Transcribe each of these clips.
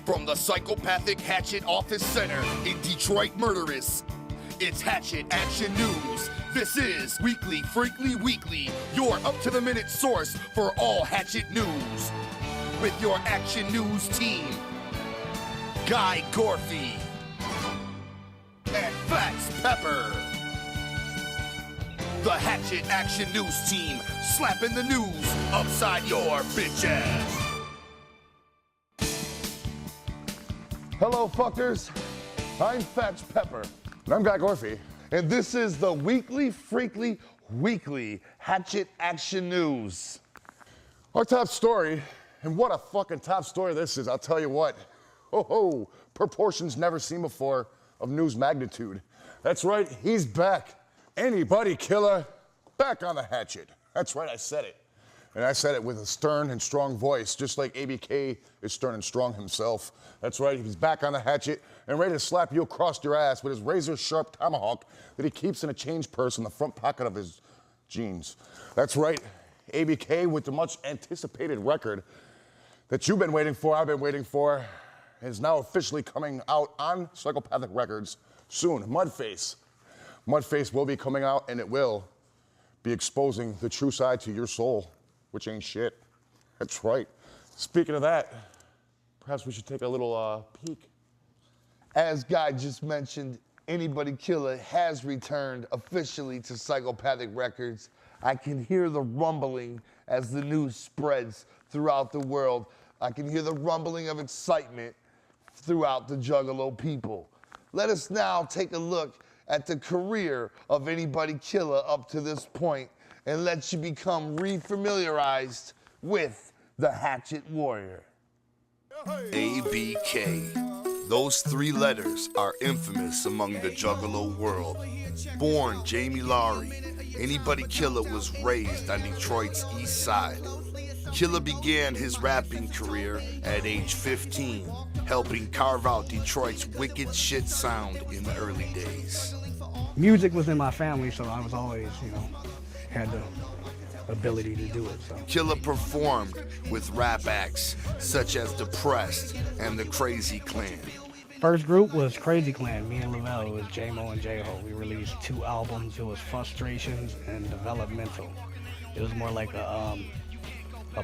From the Psychopathic Hatchet Office Center in Detroit Murderous, it's Hatchet Action News. This is Freekly Weekly, your up-to-the-minute source for all Hatchet news. With your Action News team, Guy Gorfie and Fats Pepper. The Hatchet Action News team, slapping the news upside your bitch ass. Hello, fuckers. I'm Fats Pepper. And I'm Guy Gorfie. And this is the Freekly Weekly Hatchet Action News. Our top story, and what a fucking top story this is, I'll tell you what. Ho, proportions never seen before of news magnitude. That's right, he's back. Anybody killer, back on the hatchet. That's right, I said it. And I said it with a stern and strong voice, just like ABK is stern and strong himself. That's right, he's back on the hatchet and ready to slap you across your ass with his razor-sharp tomahawk that he keeps in a change purse in the front pocket of his jeans. That's right, ABK with the much-anticipated record that you've been waiting for, I've been waiting for, is now officially coming out on Psychopathic Records soon. Mudface. Mudface will be coming out, and it will be exposing the true side to your soul, which ain't shit. That's right. Speaking of that, perhaps we should take a little peek. As Guy just mentioned, Anybody Killer has returned officially to Psychopathic Records. I can hear the rumbling as the news spreads throughout the world. I can hear the rumbling of excitement throughout the Juggalo people. Let us now take a look at the career of Anybody Killer up to this point and let you become refamiliarized with the Hatchet Warrior. ABK. Those three letters are infamous among the Juggalo world. Born Jamie Lowry, Anybody Killer was raised on Detroit's east side. Killer began his rapping career at age 15, helping carve out Detroit's wicked shit sound in the early days. Music was in my family, so I was always, had the ability to do it. So. Killer performed with rap acts such as Depressed and the Crazy Clan. First group was Crazy Clan, me and Lavelle. It was J-Mo and J-Ho. We released 2 albums. It was Frustrations and Developmental. It was more like a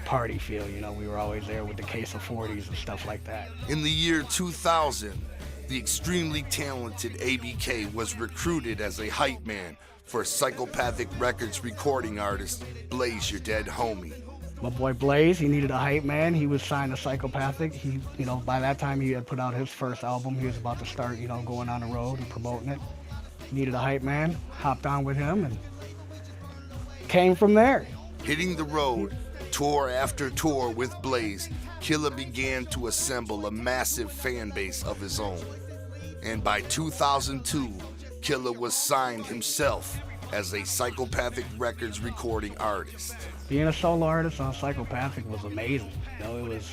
party feel, we were always there with the case of 40s and stuff like that. In the year 2000, the extremely talented ABK was recruited as a hype man for Psychopathic Records recording artist Blaze Your Dead Homie. My boy Blaze, he needed a hype man. He was signed to Psychopathic. He, by that time he had put out his first album. He was about to start, going on the road and promoting it. He needed a hype man, hopped on with him and came from there. Hitting the road, tour after tour with Blaze, Killer began to assemble a massive fan base of his own. And by 2002, Killer was signed himself as a Psychopathic Records recording artist. Being a solo artist on Psychopathic was amazing. It was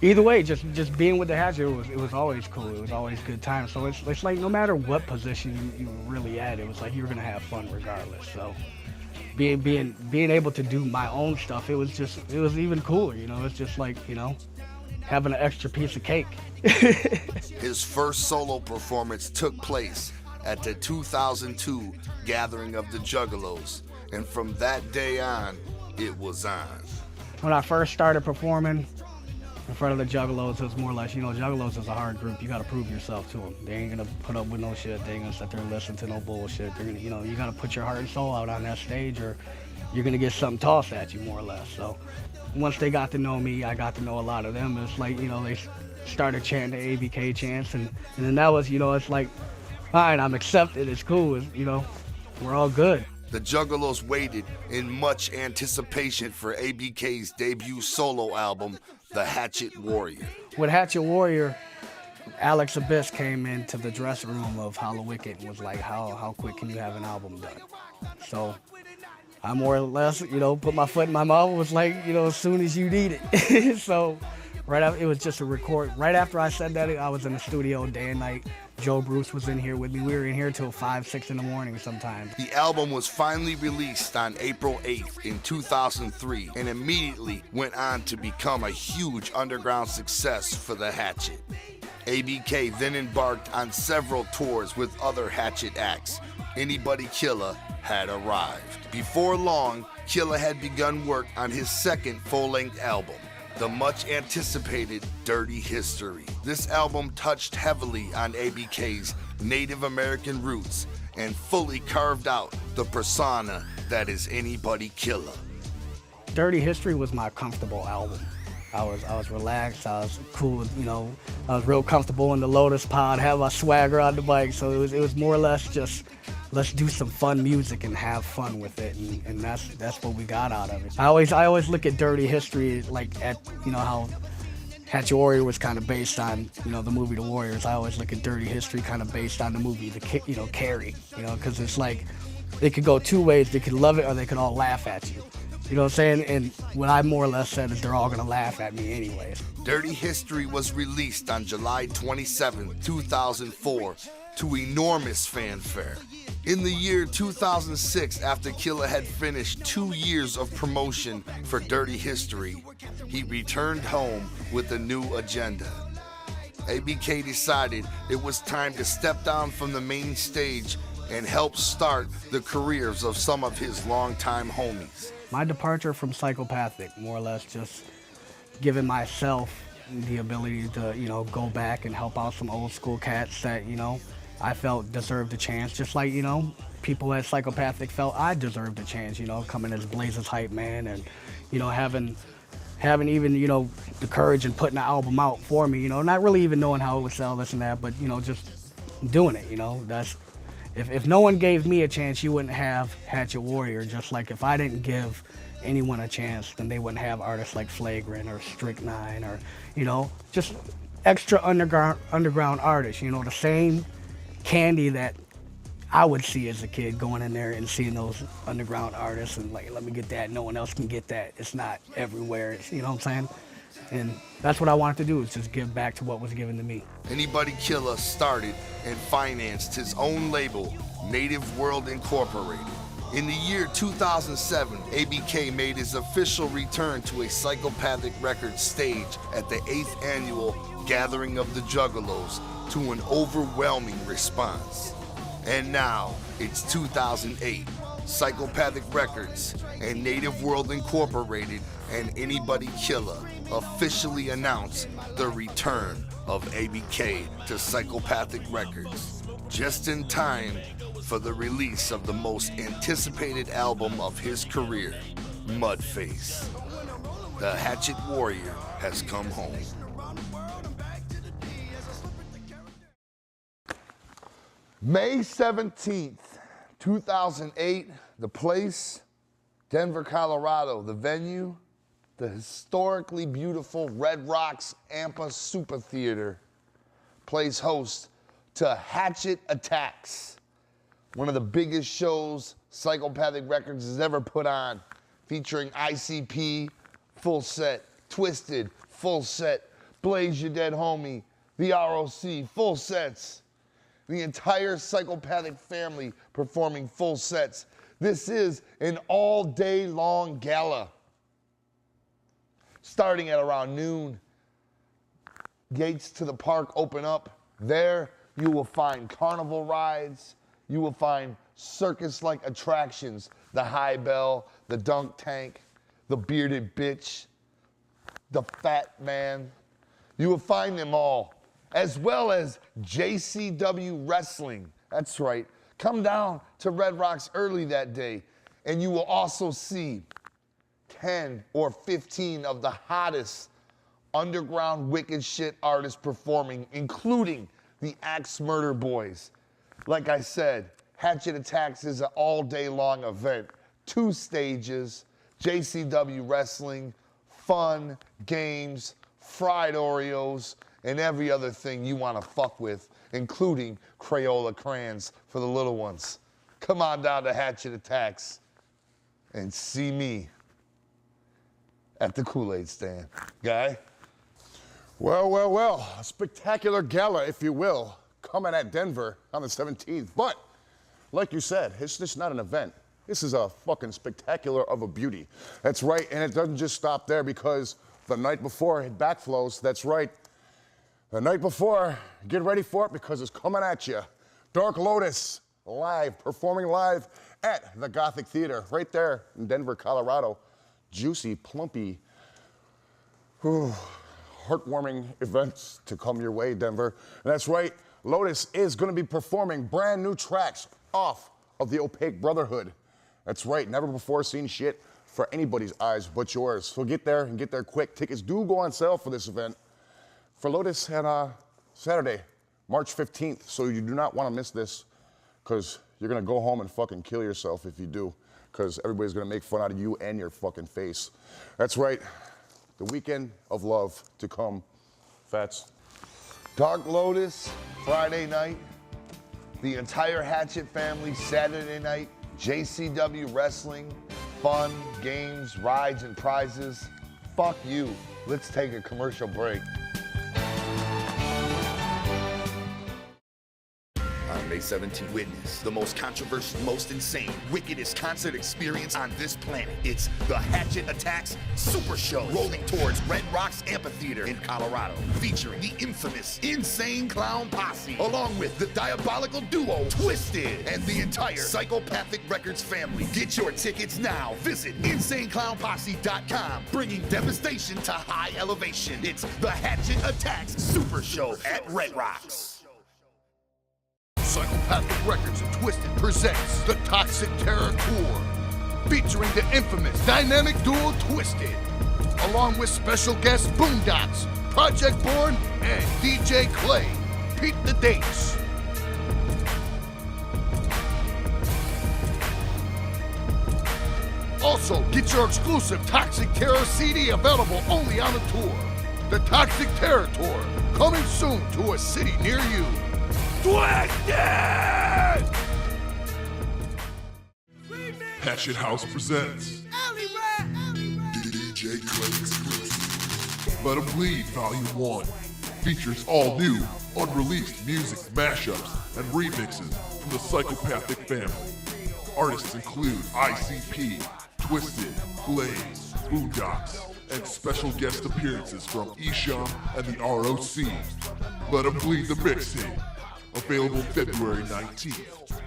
either way, just being with the Hatchet, it was always cool. It was always a good time. So it's like no matter what position you were really at, it was like you were gonna have fun regardless. So being able to do my own stuff, it was even cooler. It's just like having an extra piece of cake. His first solo performance took place at the 2002 gathering of the Juggalos, and from that day on, it was on. When I first started performing in front of the Juggalos, it was more or less, Juggalos is a hard group. You gotta prove yourself to them. They ain't gonna put up with no shit. They ain't gonna sit there and listen to no bullshit. They're gonna, you gotta put your heart and soul out on that stage, or you're gonna get something tossed at you, more or less. So once they got to know me, I got to know a lot of them. It's like, they started chanting the ABK chants, and then that was, it's like, all right, I'm accepted, it's cool, we're all good. The Juggalos waited in much anticipation for ABK's debut solo album, The Hatchet Warrior. With Hatchet Warrior, Alex Abyss came into the dressing room of Hollow Wicked and was like, how quick can you have an album done? So I more or less, put my foot in my mouth, was like, as soon as you need it. So it was just a record. Right after I said that, I was in the studio day and night Joe Bruce was in here with me. We were in here till 5, 6 in the morning sometimes. The album was finally released on April 8th in 2003 and immediately went on to become a huge underground success for the Hatchet. ABK then embarked on several tours with other Hatchet acts. Anybody Killer had arrived. Before long, Killer had begun work on his second full-length album, the much-anticipated Dirty History. This album touched heavily on ABK's Native American roots and fully carved out the persona that is Anybody Killer. Dirty History was my comfortable album. I was relaxed, I was cool, you know, I was real comfortable in the Lotus Pod, have my swagger on the bike, so it was more or less just, let's do some fun music and have fun with it, and that's what we got out of it. I always look at Dirty History like at, you know, how Hatchet Warrior was kind of based on, you know, the movie The Warriors. I always look at Dirty History kind of based on the movie, Carrie, you know, because it's like, it could go two ways. They could love it or they could all laugh at you. You know what I'm saying? And what I more or less said is they're all gonna laugh at me anyways. Dirty History was released on July 27, 2004, to enormous fanfare. In the year 2006, after Killer had finished 2 years of promotion for Dirty History, he returned home with a new agenda. ABK decided it was time to step down from the main stage and help start the careers of some of his longtime homies. My departure from Psychopathic, more or less just giving myself the ability to, you know, go back and help out some old school cats that, you know, I felt deserved a chance, just like, you know, people at Psychopathic felt I deserved a chance, you know, coming as Blaze's hype man and, you know, having even, you know, the courage and putting the album out for me, you know, not really even knowing how it would sell, this and that, but, you know, just doing it, you know, that's, if no one gave me a chance, you wouldn't have Hatchet Warrior, just like if I didn't give anyone a chance, then they wouldn't have artists like Flagrant or Strychnine or, you know, just extra underground artists, you know, the same candy that I would see as a kid going in there and seeing those underground artists and like, let me get that, no one else can get that. It's not everywhere, it's, you know what I'm saying? And that's what I wanted to do, is just give back to what was given to me. Anybody Killer started and financed his own label, Native World Incorporated. In the year 2007, ABK made his official return to a Psychopathic Records stage at the 8th annual Gathering of the Juggalos to an overwhelming response. And now, it's 2008. Psychopathic Records and Native World Incorporated and Anybody Killer officially announced the return of ABK to Psychopathic Records, just in time for the release of the most anticipated album of his career, Mudface. The Hatchet Warrior has come home. May 17th, 2008, the place, Denver, Colorado. The venue, the historically beautiful Red Rocks Amphitheater, plays host to Hatchet Attacks, one of the biggest shows Psychopathic Records has ever put on, featuring ICP, full set, Twisted, full set, Blaze Your Dead Homie, the ROC, full sets. The entire Psychopathic family performing full sets. This is an all-day long gala. Starting at around noon, gates to the park open up. There you will find carnival rides. You will find circus-like attractions. The High Bell, the Dunk Tank, the Bearded Bitch, the Fat Man. You will find them all, as well as JCW Wrestling. That's right. Come down to Red Rocks early that day, and you will also see 10 or 15 of the hottest underground wicked shit artists performing, including the Axe Murder Boys. Like I said, Hatchet Attacks is an all-day long event. 2 stages, JCW Wrestling, fun, games, fried Oreos, and every other thing you want to fuck with, including Crayola crayons for the little ones. Come on down to Hatchet Attacks and see me at the Kool-Aid stand. Guy? Well, a spectacular gala, if you will, coming at Denver on the 17th. But, like you said, it's just not an event. This is a fucking spectacular of a beauty. That's right, and it doesn't just stop there because the night before it backflows. That's right. The night before, get ready for it because it's coming at you. Dark Lotus, live, performing live at the Gothic Theater, right there in Denver, Colorado. Juicy, plumpy, heartwarming events to come your way, Denver. And that's right, Lotus is gonna be performing brand new tracks off of the Opaque Brotherhood. That's right, never before seen shit for anybody's eyes but yours. So get there and get there quick. Tickets do go on sale for this event for Lotus on Saturday, March 15th. So you do not want to miss this because you're going to go home and fucking kill yourself if you do, because everybody's going to make fun out of you and your fucking face. That's right, the weekend of love to come. Fats. Dark Lotus, Friday night. The entire Hatchet family, Saturday night. JCW Wrestling, fun, games, rides, and prizes. Fuck you. Let's take a commercial break. On May 17th, witness the most controversial, most insane, wickedest concert experience on this planet. It's the Hatchet Attacks Super Show, rolling towards Red Rocks Amphitheater in Colorado, featuring the infamous Insane Clown Posse, along with the diabolical duo Twisted and the entire Psychopathic Records family. Get your tickets now. Visit InsaneClownPosse.com, bringing devastation to high elevation. It's the Hatchet Attacks Super Show at Red Rocks. Psychopathic Records and Twisted presents the Toxic Terror Tour, featuring the infamous dynamic duo Twisted, along with special guests Boondocks, Project Born, and DJ Clay. Peep the dates. Also, get your exclusive Toxic Terror CD available only on the tour. The Toxic Terror Tour, coming soon to a city near you. Twisted! Hatchet House presents DJ Clay. Let 'Em Bleed Volume 1 features all new, unreleased music mashups and remixes from the Psychopathic family. Artists include ICP, Twisted, Blaze, Boondocks, and special guest appearances from Isham and the ROC. Let 'Em Bleed the mixtape. Available February 19th.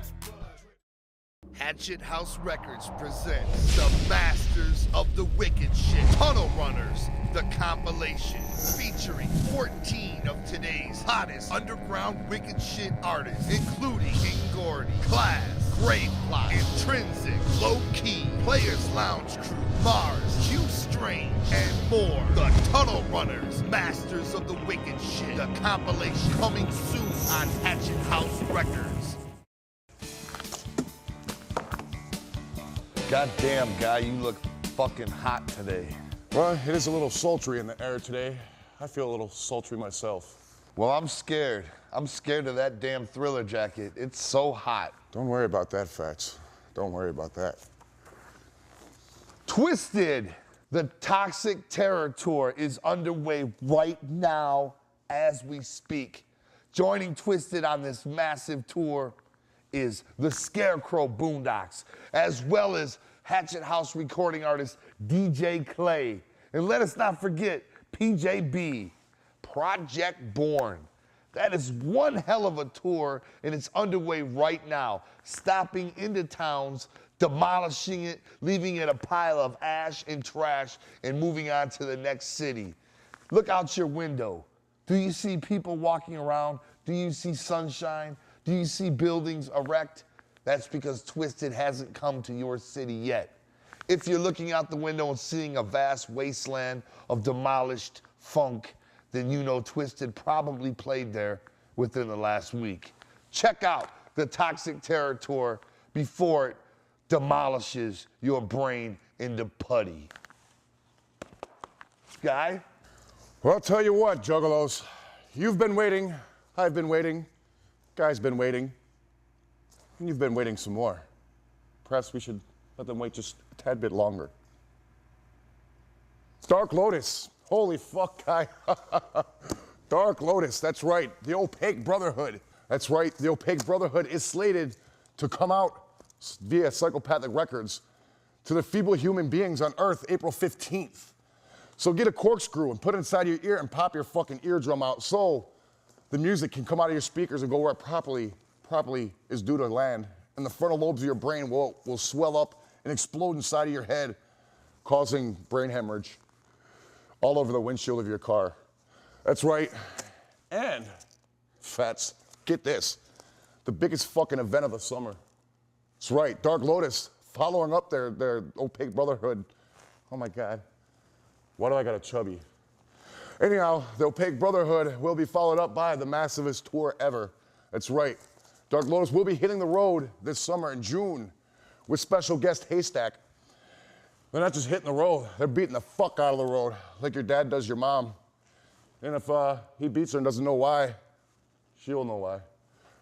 Hatchet House Records presents the Masters of the Wicked Shit Tunnel Runners, the compilation, featuring 14 of today's hottest underground wicked shit artists, including King Gordy, Class, Grave Plot, Intrinsic, Low Key, Players Lounge Crew, Mars, Q Strange, and more. The Tunnel Runners, Masters of the Wicked Shit, the compilation, coming soon on Hatchet House Records. Goddamn, guy, you look fucking hot today. Well, it is a little sultry in the air today. I feel a little sultry myself. Well, I'm scared. I'm scared of that damn Thriller jacket. It's so hot. Don't worry about that, Fats. Don't worry about that. Twisted, the Toxic Terror Tour is underway right now as we speak. Joining Twisted on this massive tour is the Scarecrow Boondocks, as well as Hatchet House recording artist DJ Clay. And let us not forget PJB, Project Born. That is one hell of a tour, and it's underway right now, stopping into towns, demolishing it, leaving it a pile of ash and trash, and moving on to the next city. Look out your window. Do you see people walking around? Do you see sunshine? Do you see buildings erect? That's because Twisted hasn't come to your city yet. If you're looking out the window and seeing a vast wasteland of demolished funk, then you know Twisted probably played there within the last week. Check out the Toxic Terror Tour before it demolishes your brain into putty. Guy? Well, I'll tell you what, Juggalos. You've been waiting. I've been waiting. Guy's been waiting. And you've been waiting some more. Perhaps we should let them wait just a tad bit longer. Dark Lotus. Holy fuck, Guy. Dark Lotus, that's right. The Opaque Brotherhood. That's right, the Opaque Brotherhood is slated to come out via Psychopathic Records to the feeble human beings on Earth April 15th. So get a corkscrew and put it inside your ear and pop your fucking eardrum out so the music can come out of your speakers and go where it properly is due to land. And the frontal lobes of your brain will swell up and explode inside of your head, causing brain hemorrhage all over the windshield of your car. That's right. And, Fats, get this, the biggest fucking event of the summer. That's right, Dark Lotus, following up their Opaque Brotherhood. Oh my God, why do I got a chubby? Anyhow, the Opaque Brotherhood will be followed up by the massivest tour ever. That's right, Dark Lotus will be hitting the road this summer in June with special guest Haystack. They're not just hitting the road, they're beating the fuck out of the road, like your dad does your mom. And if he beats her and doesn't know why, she'll know why.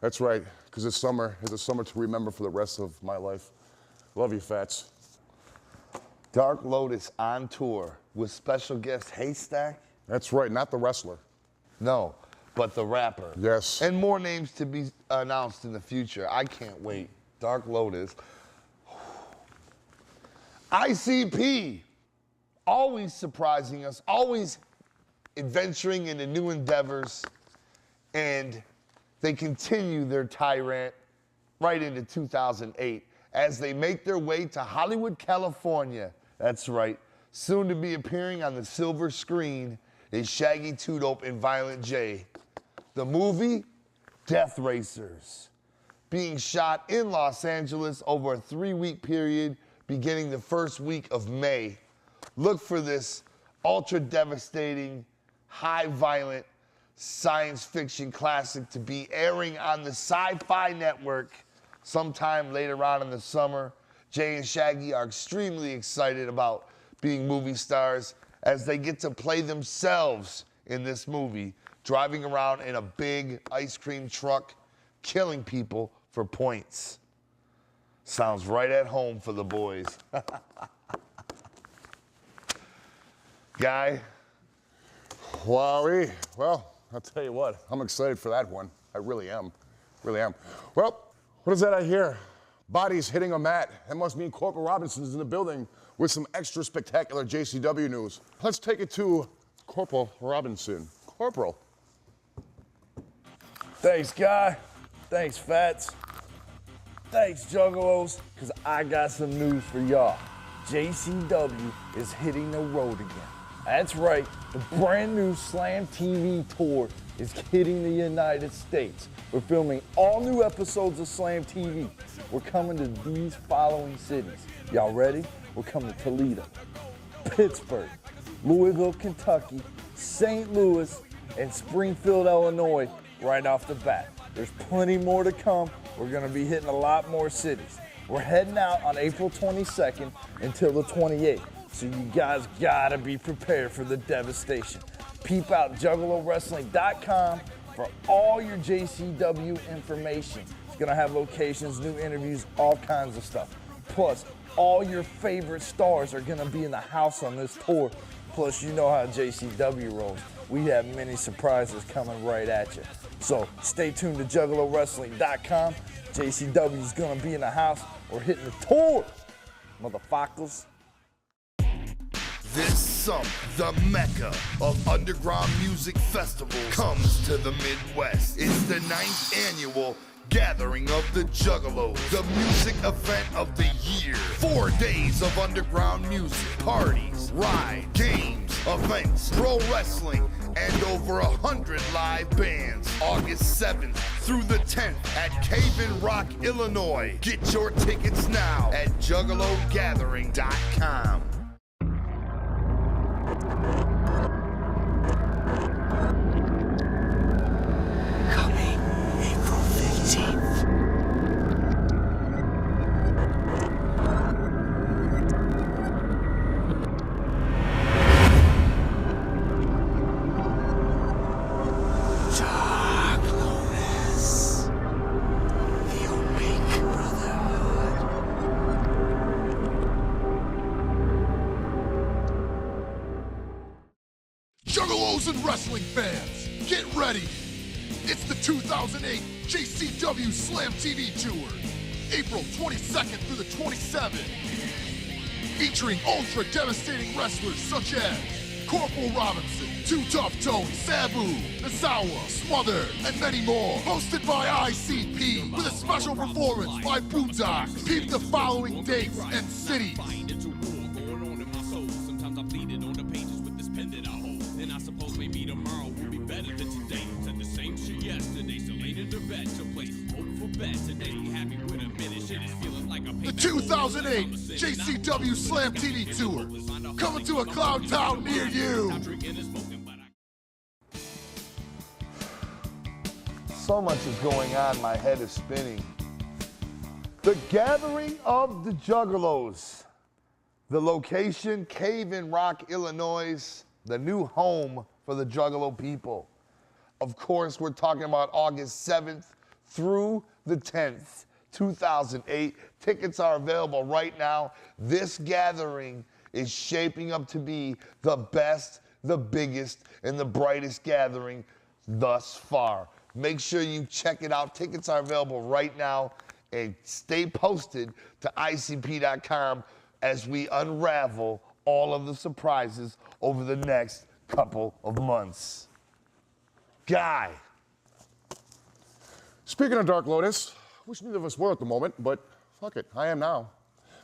That's right, because this summer is a summer to remember for the rest of my life. Love you, Fats. Dark Lotus on tour with special guest Haystack? That's right, not the wrestler. No, but the rapper. Yes. And more names to be announced in the future. I can't wait. Dark Lotus. ICP, always surprising us, always adventuring into new endeavors, and they continue their tirade right into 2008 as they make their way to Hollywood, California. That's right, soon to be appearing on the silver screen is Shaggy 2 Dope and Violent J. The movie, Death Racers, being shot in Los Angeles over a 3-week period beginning the first week of May. Look for this ultra devastating, high violent science fiction classic to be airing on the Sci-Fi Network sometime later on in the summer. Jay and Shaggy are extremely excited about being movie stars as they get to play themselves in this movie, driving around in a big ice cream truck, killing people for points. Sounds right at home for the boys. Guy? Wowie. Well, I'll tell you what, I'm excited for that one. I really am. Really am. Well, what is that I hear? Bodies hitting a mat. That must mean Corporal Robinson's in the building with some extra spectacular JCW news. Let's take it to Corporal Robinson. Corporal. Thanks, Guy. Thanks, Fats. Thanks, Juggalos, because I got some news for y'all. JCW is hitting the road again. That's right, the brand new Slam TV tour is hitting the United States. We're filming all new episodes of Slam TV. We're coming to these following cities. Y'all ready? We're coming to Toledo, Pittsburgh, Louisville, Kentucky, St. Louis, and Springfield, Illinois, right off the bat. There's plenty more to come. We're gonna be hitting a lot more cities. We're heading out on April 22nd until the 28th. So you guys gotta be prepared for the devastation. Peep out JuggaloWrestling.com for all your JCW information. It's gonna have locations, new interviews, all kinds of stuff. Plus, all your favorite stars are gonna be in the house on this tour. Plus, you know how JCW rolls. We have many surprises coming right at you. So stay tuned to JuggaloWrestling.com. JCW's gonna be in the house. We're hitting the tour, motherfuckers. This summer, the mecca of underground music festival comes to the Midwest. It's the 9th annual Gathering of the Juggalos, the music event of the year. 4 days of underground music, parties, rides, games, events, pro wrestling, and over 100 live bands. August 7th through the 10th at Cave in Rock, Illinois. Get your tickets now at JuggaloGathering.com. Coming April 15th. Dark Lotus. The Opaque Brotherhood. Juggalos and wrestling fans, get ready It's the 2008 JCW Slam TV Tour, April 22nd through the 27th. Featuring ultra-devastating wrestlers such as Corporal Robinson, Too Tough Tone, Sabu, Nasawa, Smother, and many more. Hosted by ICP, with a special performance by Boondocks. Peep the following dates and cities. The 2008 JCW Slam TV Tour, coming to a cloud town near you. So much is going on, my head is spinning. The Gathering of the Juggalos. The location, Cave in Rock, Illinois, the new home for the Juggalo people. Of course, we're talking about August 7th through the 10th, 2008. Tickets are available right now. This gathering is shaping up to be the best, the biggest, and the brightest gathering thus far. Make sure you check it out. Tickets are available right now, and stay posted to ICP.com as we unravel all of the surprises over the next couple of months. Guy. Speaking of Dark Lotus, wish neither of us were at the moment, but fuck it, I am now.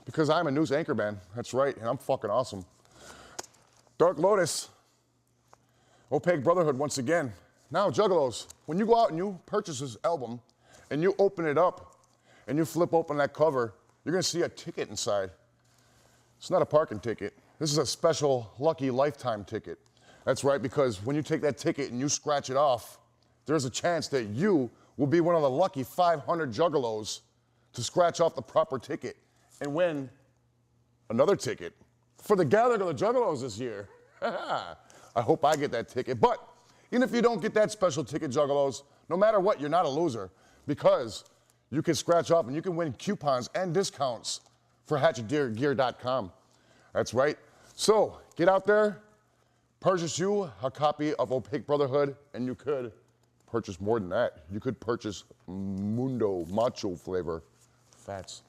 Because I'm a news anchorman, that's right, and I'm fucking awesome. Dark Lotus, Opaque Brotherhood once again. Now, Juggalos, when you go out and you purchase this album, and you open it up, and you flip open that cover, you're gonna see a ticket inside. It's not a parking ticket. This is a special lucky lifetime ticket. That's right, because when you take that ticket and you scratch it off, there's a chance that you will be one of the lucky 500 Juggalos to scratch off the proper ticket and win another ticket for the Gathering of the Juggalos this year. I hope I get that ticket. But even if you don't get that special ticket, Juggalos, no matter what, you're not a loser, because you can scratch off and you can win coupons and discounts for HatchetGear.com. That's right. So get out there, purchase you a copy of Opaque Brotherhood, and you could purchase more than that. You could purchase Mundo Macho flavor Fats.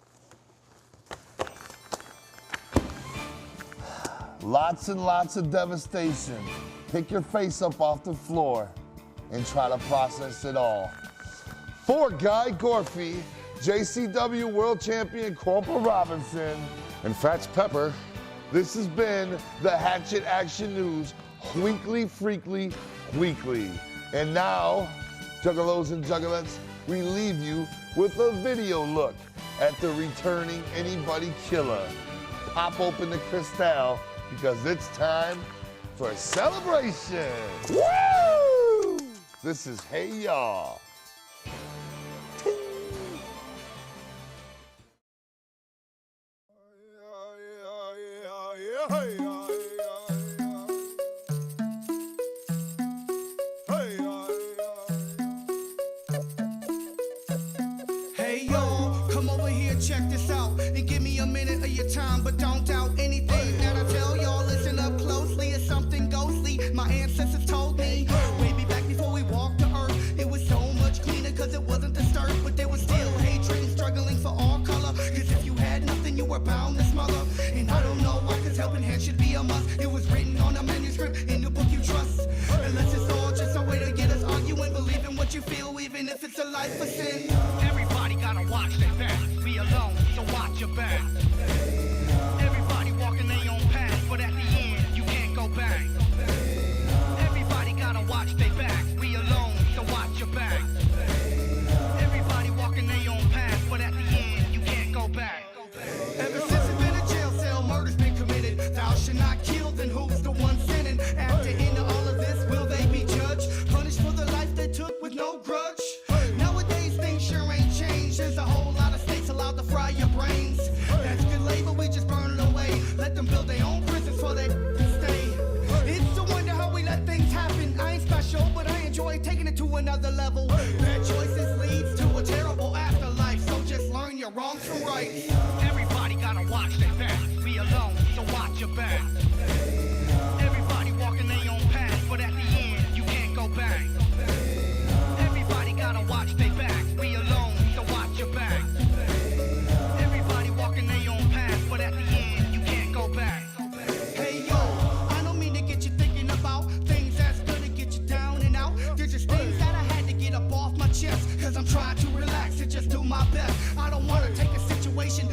Lots and lots of devastation. Pick your face up off the floor and try to process it all. For Guy Gorfie, JCW World Champion Corporal Robinson, and Fats Pepper, this has been the Hatchet Action News Weekly Freekly Weekly. And now, Juggalos and Juggalettes, we leave you with a video look at the returning Anybody Killer. Pop open the crystal, because it's time for a celebration. Woo! This is Hey Y'all. Hey y'all, come over here, check this out, and give me a minute of your time, but don't doubt anything that I tell y'all. Listen up closely, it's something ghostly my ancestors told me. Way back before we walked the earth, it was so much cleaner cause it wasn't disturbed, but there was still hatred and struggling for all color. Cause if you had nothing, you were bound to smother. And I don't know why, cause helping hands should be a must. It was written on a manuscript in the book you trust. Unless it's all just a way to get us arguing, believing what you feel, even if it's a life of sin. Everybody gotta watch their back. Be alone, so watch your back. Everybody walking their own path, but at the end, you can't go back. Everybody gotta watch their back. Be alone, so watch your back. Everybody walking their own path, but at the end, you can't go back. Ever since it's been a jail cell, murder's been committed. Thou shalt not kill, then who's the one sinning? After end of all of this, will they be judged? Punished for the life they took with no grudge? Nowadays, things sure ain't changed. There's a whole lot of states allowed to fry your brains. That's good labor, we just burn it away. Let them build their own prisons for they stay. It's a wonder how we let things happen. I ain't special, but I enjoy taking it to another level. Bad choices leads to a terrible afterlife, so just learn your wrongs from rights. Everybody gotta watch their back. Be alone, so watch your back. Everybody walking their own path, but at the end, you can't go back. try to relax and just do my best. I don't wanna take a situation